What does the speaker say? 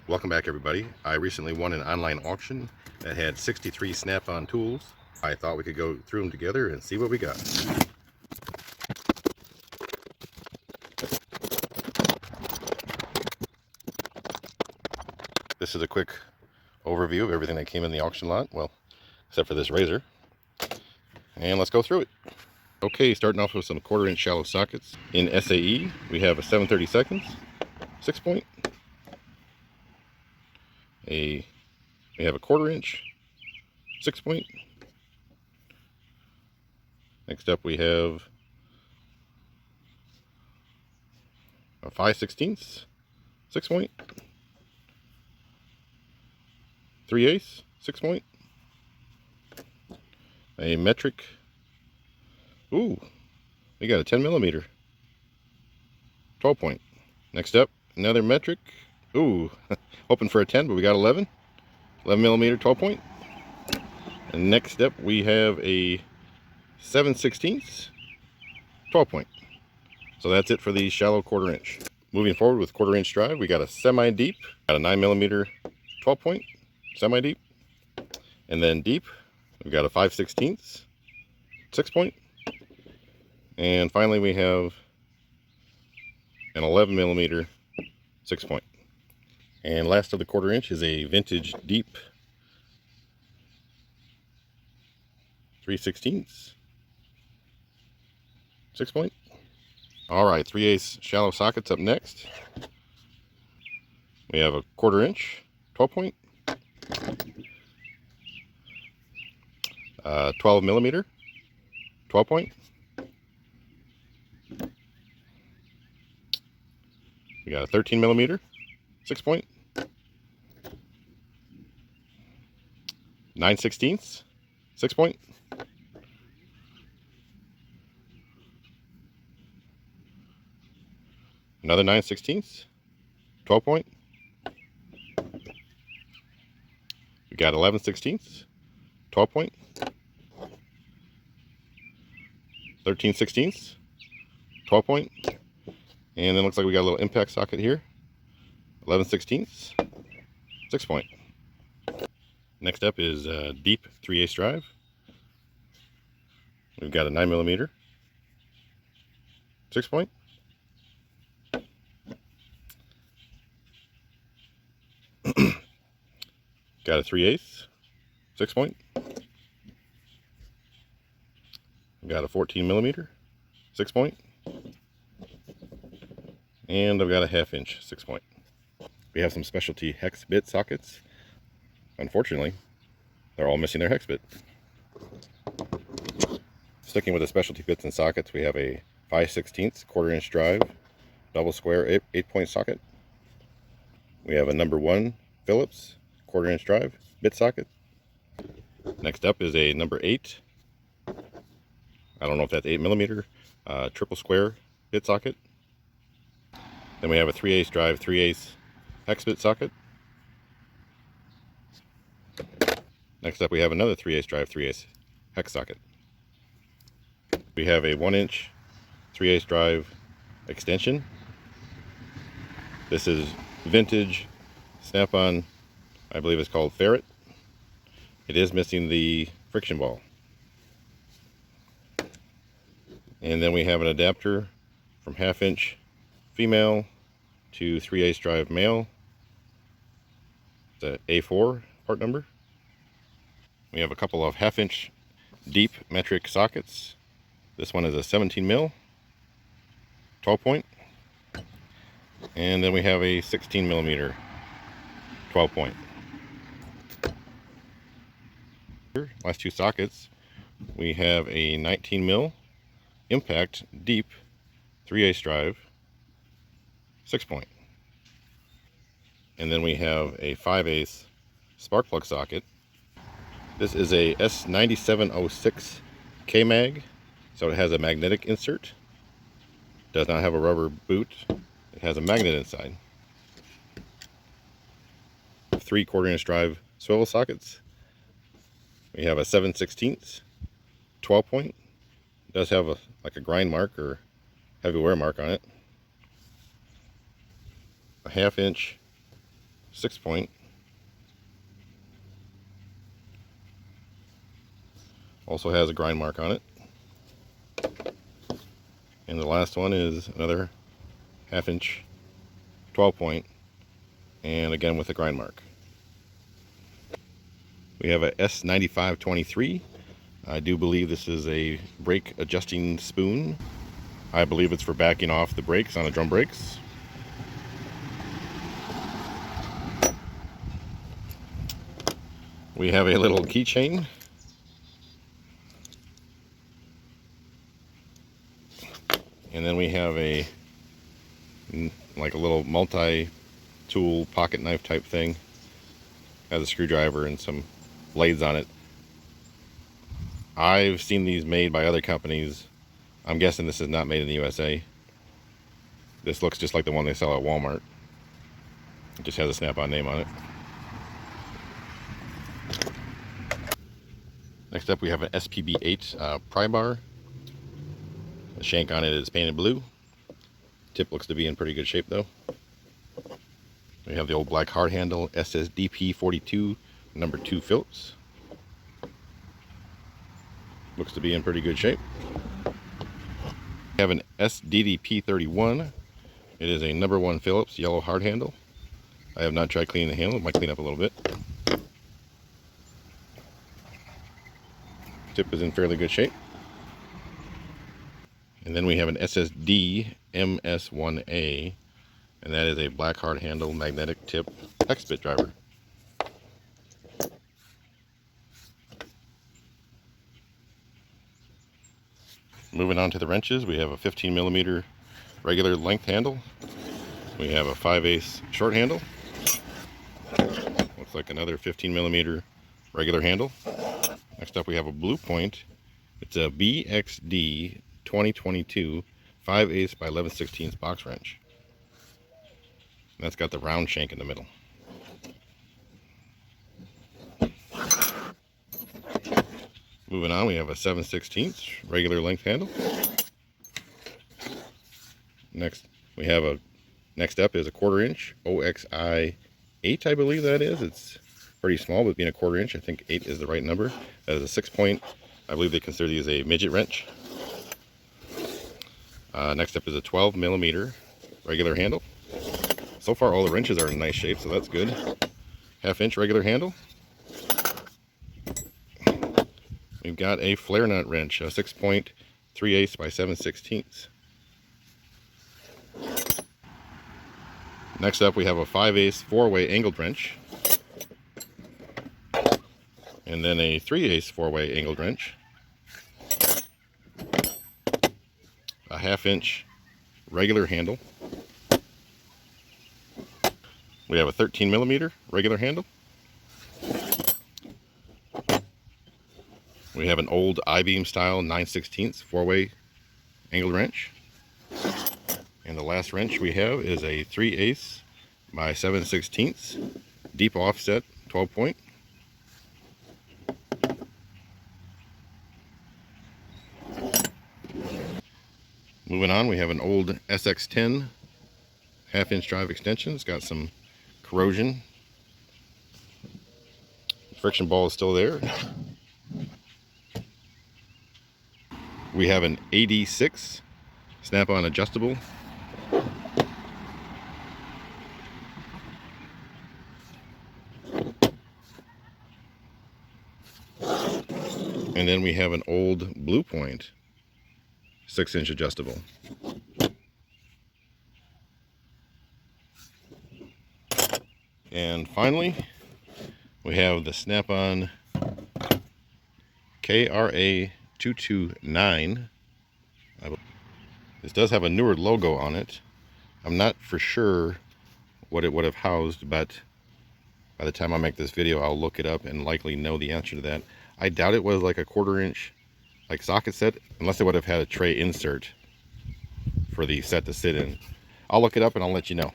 Welcome back, everybody. I recently won an online auction that had 63 snap-on tools. I thought we could go through them together and see what we got. This is a quick overview of everything that came in the auction lot, well, except for this razor. And let's go through it. Okay, starting off with some 1/4-inch shallow sockets. In SAE, we have a 7/32, 6-point. We have a 1/4-inch, 6-point. Next up we have a 5/16, 6-point. 3/8, 6-point. A metric. Ooh, we got a 10mm, 12-point. Next up, another metric. Ooh, hoping for a 10, but we got 11mm, 12-point. And next up, we have a 7/16, 12-point. So that's it for the shallow 1/4-inch. Moving forward with 1/4-inch drive, we got a semi-deep, got a 9mm, 12-point, semi-deep. And then deep, we've got a 5/16, 6-point. And finally, we have an 11mm, 6-point. And last of the 1/4-inch is a vintage deep 3/16, 6-point. All right, 3/8 shallow sockets up next. We have a 1/4-inch, 12-point, 12mm, 12-point. We got a 13mm, 6-point, 9/16, 6-point. Another 9/16, 12-point. We got 11/16, 12-point. 13/16, 12-point. And then looks like we got a little impact socket here. 11/16, 6-point. Next up is deep 3/8 drive. We've got a 9mm, 6-point. Got a 3/8, 6-point. Got a 14mm, 6-point. And I've got a 1/2-inch, 6-point. We have some specialty hex bit sockets. Unfortunately, they're all missing their hex bit. Sticking with the specialty bits and sockets, we have a 5/16, 1/4-inch drive, double square 8-point socket. We have a number 1 Phillips 1/4-inch drive bit socket. Next up is a number 8. I don't know if that's 8mm, triple square bit socket. Then we have a 3/8 drive, 3/8 hex bit socket. Next up we have another 3/8 drive, 3/8 hex socket. We have a 1-inch 3/8 drive extension. This is vintage snap-on, I believe it's called Ferret. It is missing the friction ball. And then we have an adapter from 1/2-inch female to 3/8 drive male. The A4 part number. We have a couple of 1/2-inch deep metric sockets. This one is a 17mm, 12-point. And then we have a 16mm, 12-point. Last two sockets, we have a 19mm impact deep 3/8 drive, 6-point. And then we have a 5/8 spark plug socket. This is a S9706 K-Mag, so it has a magnetic insert. Does not have a rubber boot. It has a magnet inside. 3 1/4-inch drive swivel sockets. We have a 7/16, 12-point. It does have like a grind mark or heavy wear mark on it. A 1/2-inch 6-point. Also has a grind mark on it. And the last one is another 1/2 inch 12-point, and again with a grind mark. We have a S9523. I do believe this is a brake adjusting spoon. I believe it's for backing off the brakes on the drum brakes. We have a little keychain. And then we have like a little multi-tool pocket knife type thing. Has a screwdriver and some blades on it. I've seen these made by other companies. I'm guessing this is not made in the USA. This looks just like the one they sell at Walmart. It just has a Snap-on name on it. Next up we have an SPB8 Pry Bar. The shank on it is painted blue. Tip looks to be in pretty good shape though. We have the old black hard handle SSDP42 number 2 Phillips. Looks to be in pretty good shape. We have an SDDP31. It is a number 1 Phillips yellow hard handle. I have not tried cleaning the handle. It might clean up a little bit. Tip is in fairly good shape. And then we have an SSD MS1A, and that is a black hard handle magnetic tip hex bit driver. Moving on to the wrenches, we have a 15mm regular length handle. We have a 5/8 short handle. Looks like another 15mm regular handle. Next up we have a Blue Point. It's a BXD 2022 5/8 by 11/16 box wrench. And that's got the round shank in the middle. Moving on, we have a 7/16 regular length handle. Next up is a 1/4 inch OXI 8, I believe that is. It's pretty small, but being a 1/4 inch, I think 8 is the right number. That is a 6-point. I believe they consider these a midget wrench. Next up is a 12mm regular handle. So far all the wrenches are in nice shape, so that's good. 1/2 inch regular handle. We've got a flare nut wrench, a 6-point 3/8 by 7/16. Next up we have a 5/8 4-way angled wrench. And then a 3/8 4-way angled wrench. A 1/2 inch regular handle. We have a 13mm regular handle. We have an old I-beam style 9/16 4-way angled wrench. And the last wrench we have is a 3/8 by 7/16 deep offset 12-point. Moving on, we have an old SX10 1/2 inch drive extension. It's got some corrosion. The friction ball is still there. We have an AD6 snap-on adjustable. And then we have an old Blue Point 6-inch adjustable. And finally, we have the Snap-on KRA229. This does have a newer logo on it. I'm not for sure what it would have housed, but by the time I make this video, I'll look it up and likely know the answer to that. I doubt it was like a 1/4 inch like socket set, unless it would have had a tray insert for the set to sit in. I'll look it up and I'll let you know.